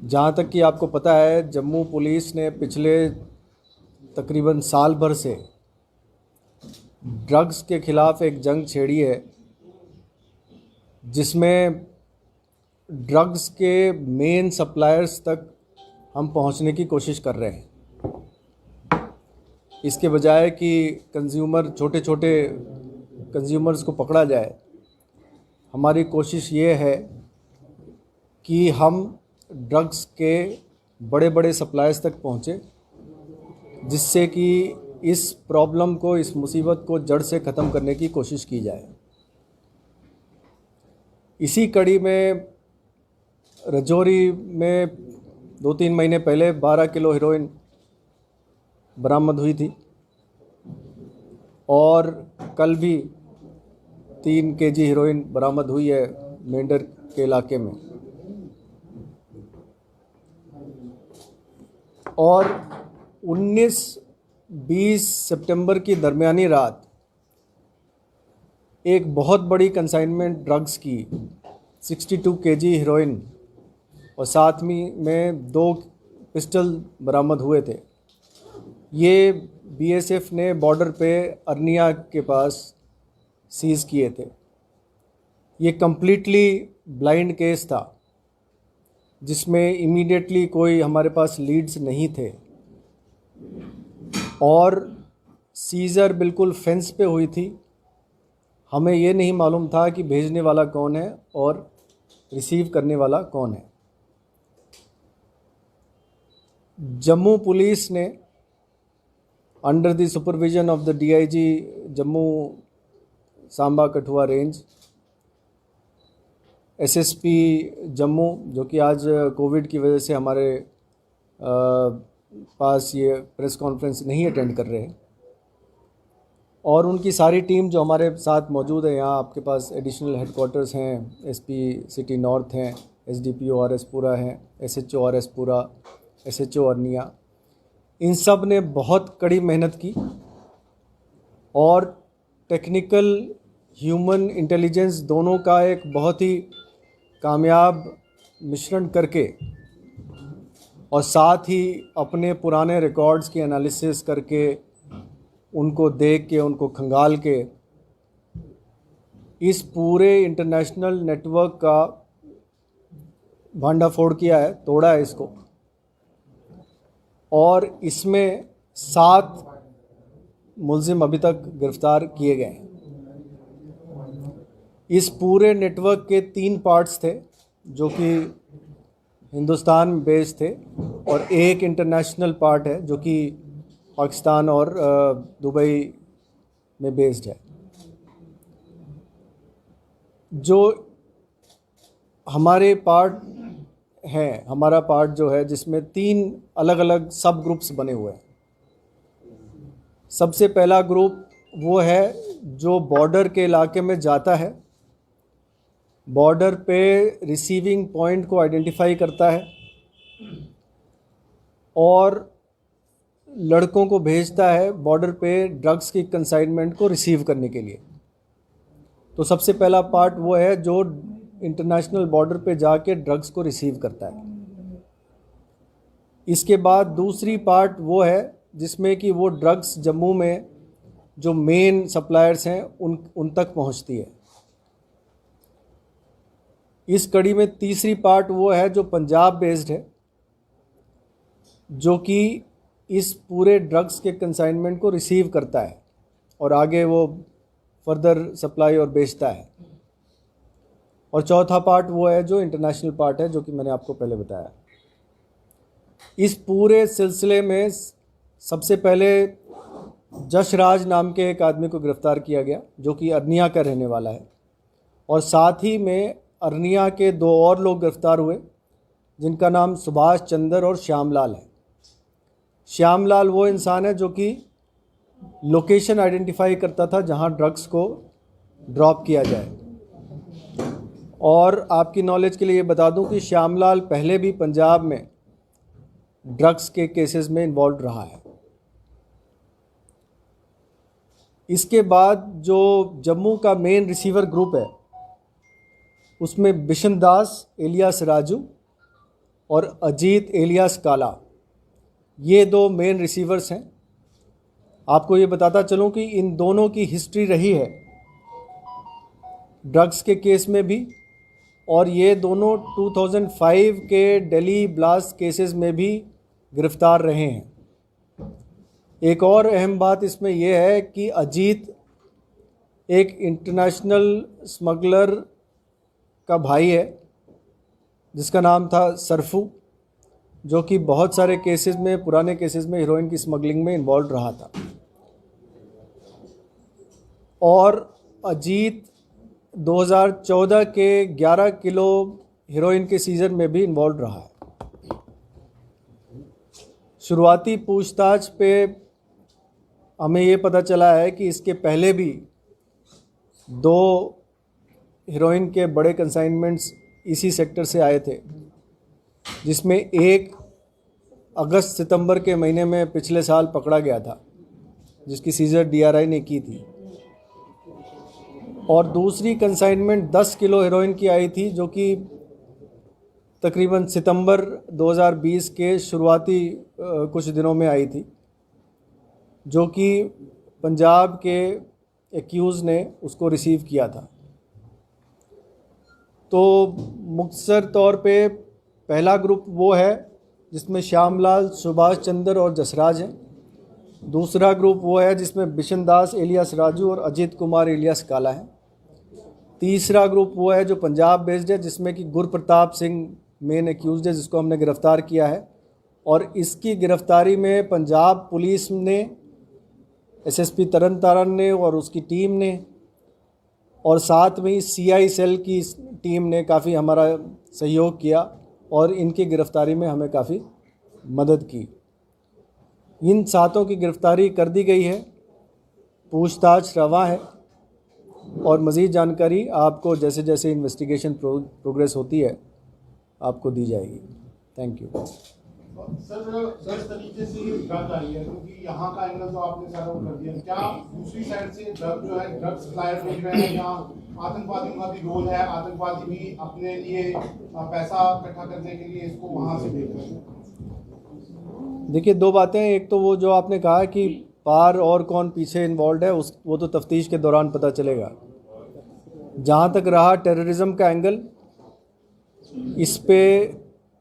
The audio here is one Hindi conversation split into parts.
जहाँ तक कि आपको पता है, जम्मू पुलिस ने पिछले तकरीबन साल भर से ड्रग्स के ख़िलाफ़ एक जंग छेड़ी है, जिसमें ड्रग्स के मेन सप्लायर्स तक हम पहुंचने की कोशिश कर रहे हैं। इसके बजाय कि छोटे छोटे कंज्यूमर्स को पकड़ा जाए, हमारी कोशिश ये है कि हम ड्रग्स के बड़े बड़े सप्लायर्स तक पहुँचे, जिससे कि इस प्रॉब्लम को, इस मुसीबत को जड़ से ख़त्म करने की कोशिश की जाए। इसी कड़ी में रजौरी में 2-3 महीने पहले 12 किलो हेरोइन बरामद हुई थी और कल भी 3 केजी हेरोइन बरामद हुई है मेंढर के इलाके में। और 19-20 सितंबर की दरमियानी रात एक बहुत बड़ी कंसाइनमेंट ड्रग्स की 62 केजी हेरोइन और साथ में 2 पिस्टल बरामद हुए थे। ये बीएसएफ ने बॉर्डर पे अरनिया के पास सीज़ किए थे। ये कम्प्लीटली ब्लाइंड केस था, जिसमें इमीडिएटली कोई हमारे पास लीड्स नहीं थे और सीज़र बिल्कुल फेंस पे हुई थी। हमें ये नहीं मालूम था कि भेजने वाला कौन है और रिसीव करने वाला कौन है। जम्मू पुलिस ने under the supervision of the DIG Jammu Samba Kathua range, SSP Jammu, जो कि आज कोविड की वजह से हमारे पास ये प्रेस कॉन्फ्रेंस नहीं अटेंड कर रहे हैं, और उनकी सारी टीम जो हमारे साथ मौजूद है। यहाँ आपके पास एडिशनल हेडक्वार्टर्स हैं, एसपी सिटी नॉर्थ हैं, एसडीपीओ आरएसपुरा हैं, एसएचओ आरएसपुरा, एसएचओ अरनिया, इन सब ने बहुत कड़ी मेहनत की और टेक्निकल ह्यूमन इंटेलिजेंस दोनों का एक बहुत ही कामयाब मिश्रण करके और साथ ही अपने पुराने रिकॉर्ड्स की एनालिसिस करके, उनको देख के, उनको खंगाल के, इस पूरे इंटरनेशनल नेटवर्क का भांडाफोड़ किया है, तोड़ा है इसको। और इसमें 7 मुलजिम अभी तक गिरफ्तार किए गए हैं। इस पूरे नेटवर्क के 3 पार्ट्स थे, जो कि हिंदुस्तान बेस्ड थे, और एक इंटरनेशनल पार्ट है जो कि पाकिस्तान और दुबई में बेस्ड है। जो हमारा पार्ट जो है, जिसमें 3 अलग अलग सब ग्रुप्स बने हुए हैं। सबसे पहला ग्रुप वो है जो बॉर्डर के इलाके में जाता है, बॉर्डर पे रिसीविंग पॉइंट को आइडेंटिफाई करता है और लड़कों को भेजता है बॉर्डर पे ड्रग्स की कंसाइनमेंट को रिसीव करने के लिए। तो सबसे पहला पार्ट वो है जो इंटरनेशनल बॉर्डर पे जाके ड्रग्स को रिसीव करता है। इसके बाद दूसरी पार्ट वो है जिसमें कि वो ड्रग्स जम्मू में जो मेन सप्लायर्स हैं उन तक पहुंचती है। इस कड़ी में तीसरी पार्ट वो है जो पंजाब बेस्ड है, जो कि इस पूरे ड्रग्स के कंसाइनमेंट को रिसीव करता है और आगे वो फर्दर सप्लाई और बेचता है। और चौथा पार्ट वो है जो इंटरनेशनल पार्ट है, जो कि मैंने आपको पहले बताया। इस पूरे सिलसिले में सबसे पहले जशराज नाम के एक आदमी को गिरफ्तार किया गया, जो कि अरनिया का रहने वाला है, और साथ ही में अरनिया के 2 और लोग गिरफ्तार हुए, जिनका नाम सुभाष चंद्र और श्यामलाल है। श्यामलाल वो इंसान है जो कि लोकेशन आइडेंटिफाई करता था जहां ड्रग्स को ड्रॉप किया जाए। और आपकी नॉलेज के लिए बता दूं कि श्यामलाल पहले भी पंजाब में ड्रग्स के केसेस में इन्वॉल्व रहा है। इसके बाद जो जम्मू का मेन रिसीवर ग्रुप है, उसमें बिशन दास, इलियास राजू और अजीत एलियास काला, ये दो मेन रिसीवर्स हैं। आपको ये बताता चलूं कि इन दोनों की हिस्ट्री रही है ड्रग्स के केस में भी, और ये दोनों 2005 के दिल्ली ब्लास्ट केसेस में भी गिरफ्तार रहे हैं। एक और अहम बात इसमें यह है कि अजीत एक इंटरनेशनल स्मगलर का भाई है जिसका नाम था सरफू, जो कि बहुत सारे केसेस में, पुराने केसेस में हीरोइन की स्मगलिंग में इन्वॉल्व रहा था। और अजीत 2014 के 11 किलो हीरोइन के सीज़न में भी इन्वॉल्व रहा है। शुरुआती पूछताछ पे हमें ये पता चला है कि इसके पहले भी 2 हीरोइन के बड़े कंसाइनमेंट्स इसी सेक्टर से आए थे, जिसमें एक अगस्त सितंबर के महीने में पिछले साल पकड़ा गया था, जिसकी सीजर DRI ने की थी। और दूसरी कंसाइनमेंट 10 किलो हीरोइन की आई थी, जो कि तकरीबन सितंबर 2020 के शुरुआती कुछ दिनों में आई थी, जो कि पंजाब के एक्यूज़ ने उसको रिसीव किया था। तो मुख्तसर तौर पे पहला ग्रुप वो है जिसमें श्यामलाल, सुभाष चंद्र और जसराज हैं। दूसरा ग्रुप वो है जिसमें बिशन दास एलियास राजू और अजीत कुमार एलियास काला हैं। तीसरा ग्रुप वो है जो पंजाब बेस्ड है, जिसमें कि गुरप्रताप सिंह मेन एक्यूज्ड है, जिसको हमने गिरफ़्तार किया है। और इसकी गिरफ़्तारी में पंजाब पुलिस ने, SSP तरन तारण ने और उसकी टीम ने, और साथ में ही CI सेल की टीम ने काफ़ी हमारा सहयोग किया और इनकी गिरफ़्तारी में हमें काफ़ी मदद की। इन 7 की गिरफ़्तारी कर दी गई है, पूछताछ रवा है, और मज़ीद जानकारी आपको जैसे जैसे इन्वेस्टिगेशन प्रोग्रेस होती है आपको दी जाएगी। Thank you. सर, जिस तरीके से ये ड्रग आई है, क्योंकि यहाँ का एंगल तो आपने सारा वो कर दिया, क्या दूसरी साइड से ड्रग जो है, ड्रग सप्लायर देख रहे हैं, या आतंकवादियों का भी रोल है, आतंकवादी भी अपने लिए पैसा इकट्ठा करने के लिए इसको वहाँ से देख रहे हैं? देखिए, 2 बातें। एक तो वो जो आपने कहा कि पार और कौन पीछे इन्वॉल्व है, वो तो तफ्तीश के दौरान पता चलेगा। जहाँ तक रहा टेररिज्म का एंगल, इस पे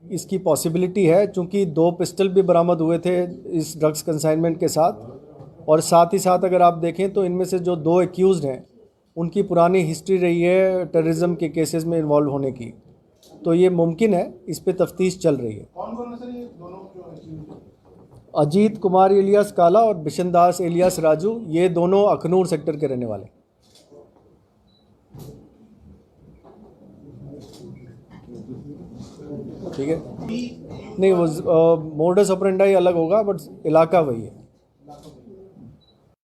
इसकी पॉसिबिलिटी है, चूँकि 2 पिस्टल भी बरामद हुए थे इस ड्रग्स कंसाइनमेंट के साथ, और साथ ही साथ अगर आप देखें तो इनमें से जो 2 एक्यूज़ड हैं उनकी पुरानी हिस्ट्री रही है टेररिज्म के केसेस में इन्वॉल्व होने की। तो ये मुमकिन है, इस पे तफ्तीश चल रही है। कौन है सर ये दोनों जो? अजीत कुमार एलियास काला और बिशन दास एलियास राजू, ये दोनों अखनूर सेक्टर के रहने वाले। ठीक है, नहीं वो मोडस ऑपरेंडाई अलग होगा, बट इलाका वही है।